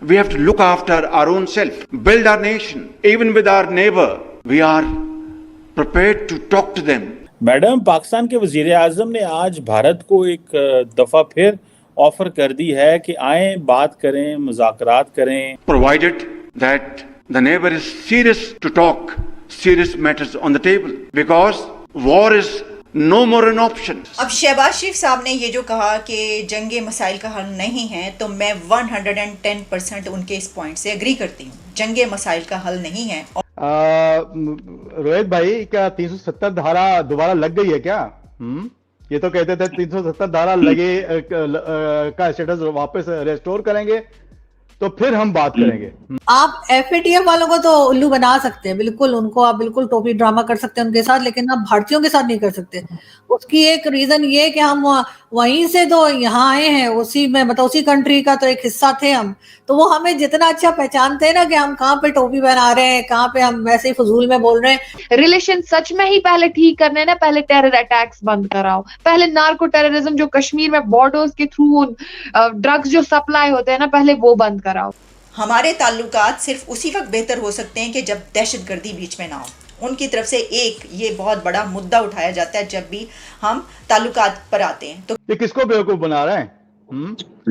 We have to look after our own self, build our nation. Even with our neighbor, we are prepared to talk to them. Madam, Pakistan के वजीर आजम ने आज भारत को एक दफा फिर ऑफर कर दी है कि आए बात करें, मुज़ाकरात करें, Provided that the neighbor is serious to talk serious matters on the table, because war is no more an option. अब शहबाज शरीफ साहब ने ये जो कहा कि जंगे मसाइल का हल नहीं है, तो मैं 110% उनके इस पॉइंट से एग्री करती हूँ। जंगे मसाइल का हल नहीं है। रोहित भाई, क्या 370 धारा दोबारा लग गई है क्या? ये तो कहते थे 370 धारा लगे का स्टेटस वापस रेस्टोर करेंगे तो फिर हम बात करेंगे। आप एफएटीएफ वालों को तो उल्लू बना सकते हैं, बिल्कुल उनको आप बिल्कुल टोपी ड्रामा कर सकते हैं उनके साथ, लेकिन आप भारतीयों के साथ नहीं कर सकते। उसकी एक रीजन ये कि हम वहीं से तो यहाँ आए हैं, उसी में मतलब उसी कंट्री का तो एक हिस्सा थे हम, तो वो हमें जितना अच्छा पहचानते हैं ना कि हम कहाँ पे टोपी पहना रहे हैं, कहाँ पे हम वैसे ही फजूल में बोल रहे हैं। रिलेशन सच में ही पहले ठीक करने ना, पहले टेरर अटैक्स बंद कराओ, पहले नार्को टेररिज्म जो कश्मीर में बॉर्डर्स के थ्रू ड्रग्स जो सप्लाई होते हैं ना, पहले वो बंद कराओ। हमारे ताल्लुकात सिर्फ उसी वक्त बेहतर हो सकते हैं कि जब दहशतगर्दी बीच में ना हो। उनकी तरफ से एक ये बहुत बड़ा मुद्दा उठाया जाता है जब भी हम ताल्लुकात पर आते हैं। तो ये किसको बेवकूफ बना रहे हैं?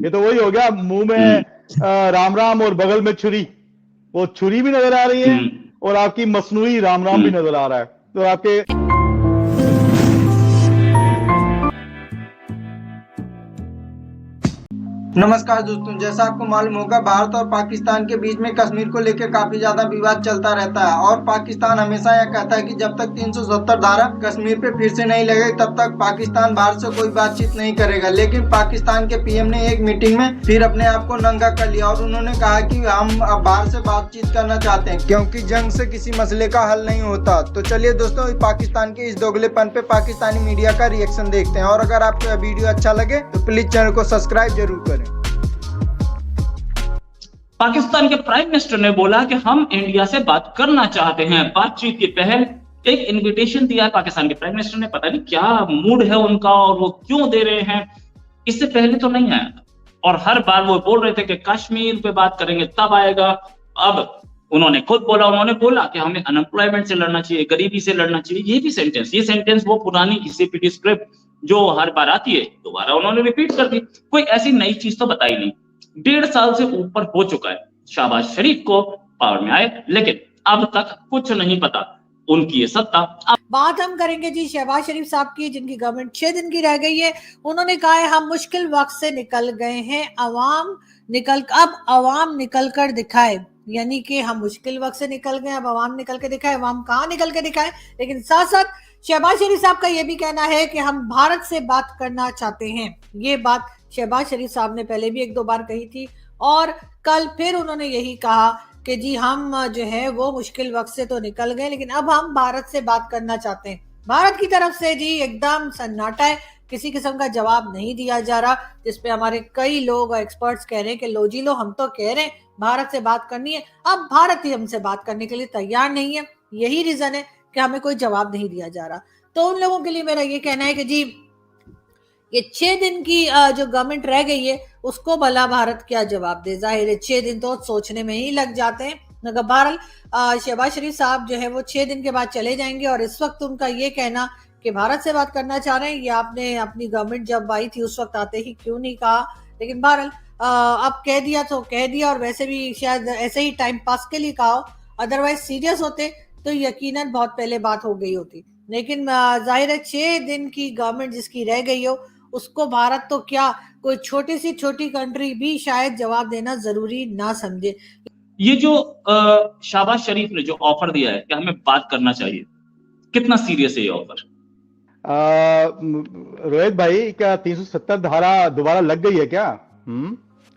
ये तो वही हो गया, मुंह में राम राम और बगल में छुरी। वो छुरी भी नजर आ रही है और आपकी मसनूई राम राम भी नजर आ रहा है। तो आपके नमस्कार दोस्तों, जैसा आपको मालूम होगा भारत और पाकिस्तान के बीच में कश्मीर को लेकर काफी ज्यादा विवाद चलता रहता है और पाकिस्तान हमेशा यह कहता है कि जब तक 370 धारा कश्मीर पे फिर से नहीं लगेगी तब तक पाकिस्तान भारत से कोई बातचीत नहीं करेगा। लेकिन पाकिस्तान के पीएम ने एक मीटिंग में फिर अपने आप को नंगा कर लिया और उन्होंने कहा कि हम अब भारत से बातचीत करना चाहते हैं क्योंकि जंग से किसी मसले का हल नहीं होता। तो चलिए दोस्तों, पाकिस्तान के इस दोगलेपन पे पाकिस्तानी मीडिया का रिएक्शन देखते हैं और अगर आपको यह वीडियो अच्छा लगे तो प्लीज चैनल को सब्सक्राइब जरूर करें। पाकिस्तान के प्राइम मिनिस्टर ने बोला कि हम इंडिया से बात करना चाहते हैं। बातचीत की पहल एक इनविटेशन दिया है पाकिस्तान के प्राइम मिनिस्टर ने, पता नहीं क्या मूड है उनका और वो क्यों दे रहे हैं, इससे पहले तो नहीं आया था। और हर बार वो बोल रहे थे कि कश्मीर पे बात करेंगे तब आएगा। अब उन्होंने खुद बोला कि हमें अनएम्प्लॉयमेंट से लड़ना चाहिए, गरीबी से लड़ना चाहिए। ये भी सेंटेंस, ये सेंटेंस वो पुरानी सीपीटी स्क्रिप्ट जो हर बार आती है दोबारा उन्होंने रिपीट कर दी। कोई ऐसी नई चीज तो बताई नहीं। 1.5 साल से ऊपर हो चुका है शहबाज शरीफ को पावर में आए, लेकिन अब तक कुछ नहीं पता उनकी ये सत्ता। बात हम करेंगे जी शहबाज शरीफ साहब की, जिनकी गवर्नमेंट 6 दिन की रह गई है। उन्होंने कहा है हम मुश्किल वक्त से निकल गए हैं, अब अवाम निकल कर दिखाए, यानी कि हम मुश्किल वक्त से निकल गए, अब अवाम निकल के दिखाए। अवाम कहाँ निकल के दिखाए? लेकिन साथ साथ शहबाज शरीफ साहब का ये भी कहना है कि हम भारत से बात करना चाहते हैं। ये बात शहबाज शरीफ साहब ने पहले भी 1-2 बार कही थी और कल फिर उन्होंने यही कहा कि जी हम जो है वो मुश्किल वक्त से तो निकल गए, लेकिन अब हम भारत से बात करना चाहते हैं। भारत की तरफ से जी एकदम सन्नाटा है, किसी किस्म का जवाब नहीं दिया जा रहा, जिसपे हमारे कई लोग और एक्सपर्ट्स कह रहे हैं कि लो जी लो, हम तो कह रहे हैं भारत से बात करनी है, अब भारत ही हमसे बात करने के लिए तैयार नहीं है। यही रीजन है कि हमें कोई जवाब नहीं दिया जा रहा। तो उन लोगों के लिए मेरा ये कहना है कि जी ये 6 दिन की जो गवर्नमेंट रह गई है उसको भला भारत क्या जवाब दे। जाहिर है 6 दिन तो सोचने में ही लग जाते हैं, मगर बहरहाल शहबाज शरीफ साहब जो है वो 6 दिन के बाद चले जाएंगे और इस वक्त उनका ये कहना कि भारत से बात करना चाह रहे हैं, ये आपने अपनी गवर्नमेंट जब आई थी उस वक्त आते ही क्यों नहीं कहा। लेकिन बहरहाल अब कह दिया तो कह दिया, और वैसे भी शायद ऐसे ही टाइम पास के लिए कहा हो, अदरवाइज सीरियस होते तो यकीनन बहुत पहले बात हो गई होती। लेकिन जाहिर है 6 दिन की गवर्नमेंट जिसकी रह गई हो उसको भारत तो क्या कोई छोटी सी छोटी कंट्री भी शायद जवाब देना जरूरी ना समझे। ये जो शहबाज शरीफ ने जो ऑफर दिया है कि हमें बात करना चाहिए, कितना सीरियस है ये ऑफर? रोहित भाई, क्या 370 धारा दोबारा लग गई है क्या?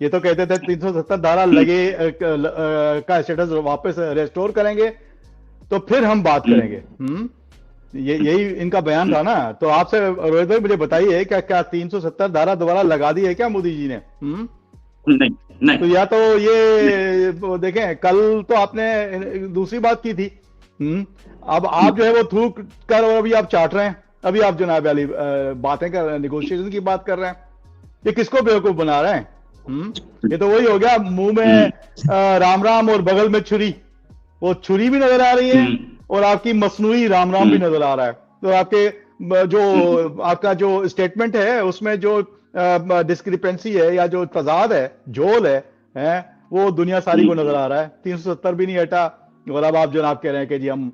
ये तो कहते थे 370 धारा लगे का स्टेटस वापस रेस्टोर करेंगे तो फिर हम बात करेंगे। यही इनका बयान था ना। तो आपसे रोहित भाई मुझे बताइए, क्या 370 धारा दोबारा लगा दी है क्या मोदी जी ने? नहीं। तो या तो ये देखें, कल तो आपने दूसरी बात की थी, अब आप जो है वो थ्रू कर और अभी आप चाट रहे हैं, अभी आप जनाब वाली बातें कर रहे हैं, निगोशिएशन की बात कर रहे हैं। ये किसको बेवकूफ बना रहे हैं? ये तो वही हो गया, मुंह में राम राम और बगल में छुरी, वो छुरी भी नजर आ रही है और आपकी मसनूई राम राम भी नजर आ रहा है। तो आपके जो आपका जो स्टेटमेंट है उसमें जो डिस्क्रिपेंसी है या जो तजाद है, झोल है वो दुनिया सारी को नजर आ रहा है। 370 भी नहीं हटा और अब आप जनाब कह रहे हैं कि जी हम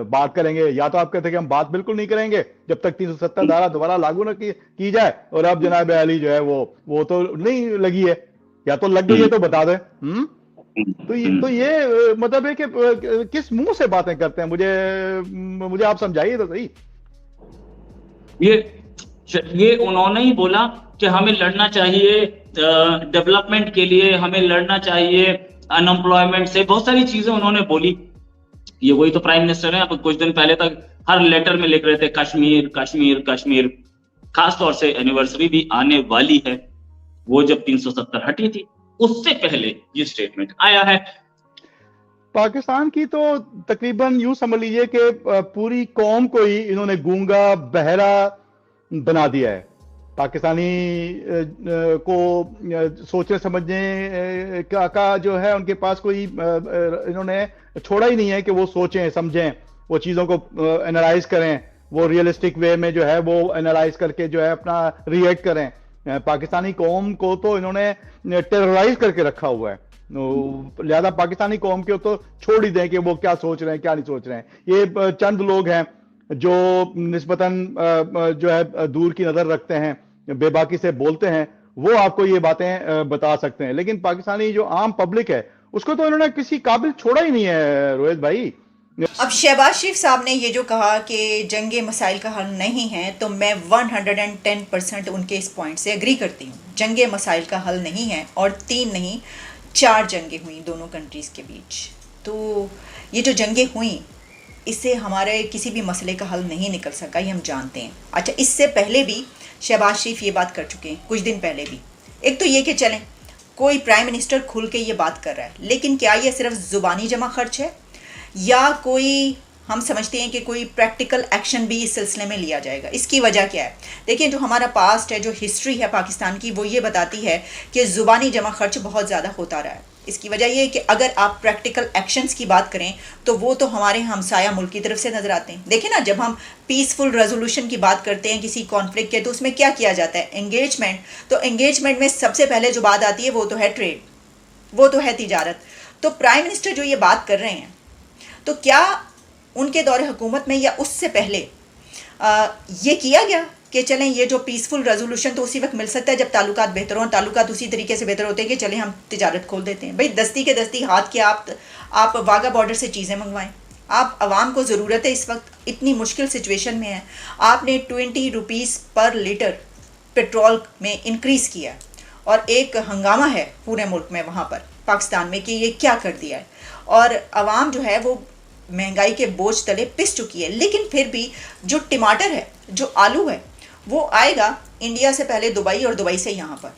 बात करेंगे। या तो आप कहते हैं कि हम बात बिल्कुल नहीं करेंगे जब तक 370 धारा दोबारा लागू न की जाए, और अब जनाब अली जो है वो तो नहीं लगी है, या तो लग गई है तो बता दें। तो ये मतलब है कि किस मुंह से बातें करते हैं, मुझे आप समझाइए तो सही। ये उन्होंने ही बोला कि हमें लड़ना चाहिए डेवलपमेंट के लिए, हमें लड़ना चाहिए अनएम्प्लॉयमेंट से, बहुत सारी चीजें उन्होंने बोली। ये वही तो प्राइम मिनिस्टर है। अब कुछ दिन पहले तक हर लेटर में लिख रहे थे कश्मीर कश्मीर कश्मीर। खासतौर से एनिवर्सरी भी आने वाली है, वो जब 370 हटी थी उससे पहले ये स्टेटमेंट आया है। पाकिस्तान की तो तकरीबन यूं समझ लीजिए कि पूरी कौम को ही इन्होंने गूंगा बहरा बना दिया है। पाकिस्तानी को सोचने समझने का जो है उनके पास कोई इन्होंने छोड़ा ही नहीं है कि वो सोचें समझें, वो चीज़ों को एनालाइज करें, वो रियलिस्टिक वे में जो है वो एनालाइज करके जो है अपना रिएक्ट करें। पाकिस्तानी कौम को तो इन्होंने टेरराइज करके रखा हुआ है। लिहाजा पाकिस्तानी कौम के तो छोड़ ही दें कि वो क्या सोच रहे हैं क्या नहीं सोच रहे हैं। ये चंद लोग हैं जो निस्बतन जो है दूर की नजर रखते हैं, बेबाकी से बोलते हैं, वो आपको ये बातें बता सकते हैं। लेकिन पाकिस्तानी जो आम पब्लिक है उसको तो इन्होंने किसी काबिल छोड़ा ही नहीं है रोहित भाई। अब शहबाज शरीफ साहब ने ये जो कहा कि जंगे मसाइल का हल नहीं है, तो मैं 110% उनके इस पॉइंट से एग्री करती हूँ। जंगे मसाइल का हल नहीं है, और 3 नहीं 4 जंगें हुई दोनों कंट्रीज़ के बीच। तो ये जो जंगें हुई इससे हमारे किसी भी मसले का हल नहीं निकल सका, ये हम जानते हैं। अच्छा, इससे पहले भी शहबाज शरीफ ये बात कर चुके हैं, कुछ दिन पहले भी। एक तो ये कि चलें कोई प्राइम मिनिस्टर खुल के ये बात कर रहा है, लेकिन क्या ये सिर्फ ज़ुबानी जमा खर्च है या कोई हम समझते हैं कि कोई प्रैक्टिकल एक्शन भी इस सिलसिले में लिया जाएगा? इसकी वजह क्या है? देखिए, जो हमारा पास्ट है, जो हिस्ट्री है पाकिस्तान की, वो ये बताती है कि ज़ुबानी जमा खर्च बहुत ज़्यादा होता रहा है। इसकी वजह ये है कि अगर आप प्रैक्टिकल एक्शंस की बात करें तो वो तो हमारे हमसाया मुल्क की तरफ से नज़र आते हैं। देखिए ना, जब हम पीसफुल रेजोल्यूशन की बात करते हैं किसी कॉन्फ्लिक्ट के, तो उसमें क्या किया जाता है? एंगेजमेंट। तो एंगेजमेंट में सबसे पहले जो बात आती है वो तो है ट्रेड, वो तो है तिजारत। तो प्राइम मिनिस्टर जो ये बात कर रहे हैं, तो क्या उनके दौरे हुकूमत में या उससे पहले ये किया गया कि चलें ये जो पीसफुल रेजोल्यूशन तो उसी वक्त मिल सकता है जब ताल्लुकात बेहतर हों। ताल्लुकात उसी तरीके से बेहतर होते हैं कि चलें हम तिजारत खोल देते हैं। भाई दस्ती के दस्ती हाथ के आप वाघा बॉर्डर से चीज़ें मंगवाएं। आप आवाम को ज़रूरत है, इस वक्त इतनी मुश्किल सिचुएशन में है। आपने 20 रुपीज़ पर लीटर पेट्रोल में इंक्रीज़ किया और एक हंगामा है पूरे मुल्क में, वहाँ पर पाकिस्तान में, कि ये क्या कर दिया है। और आवाम जो है वो महंगाई के बोझ तले पिस चुकी है। लेकिन फिर भी जो टमाटर है, जो आलू है, वो आएगा इंडिया से पहले दुबई और दुबई से यहाँ पर।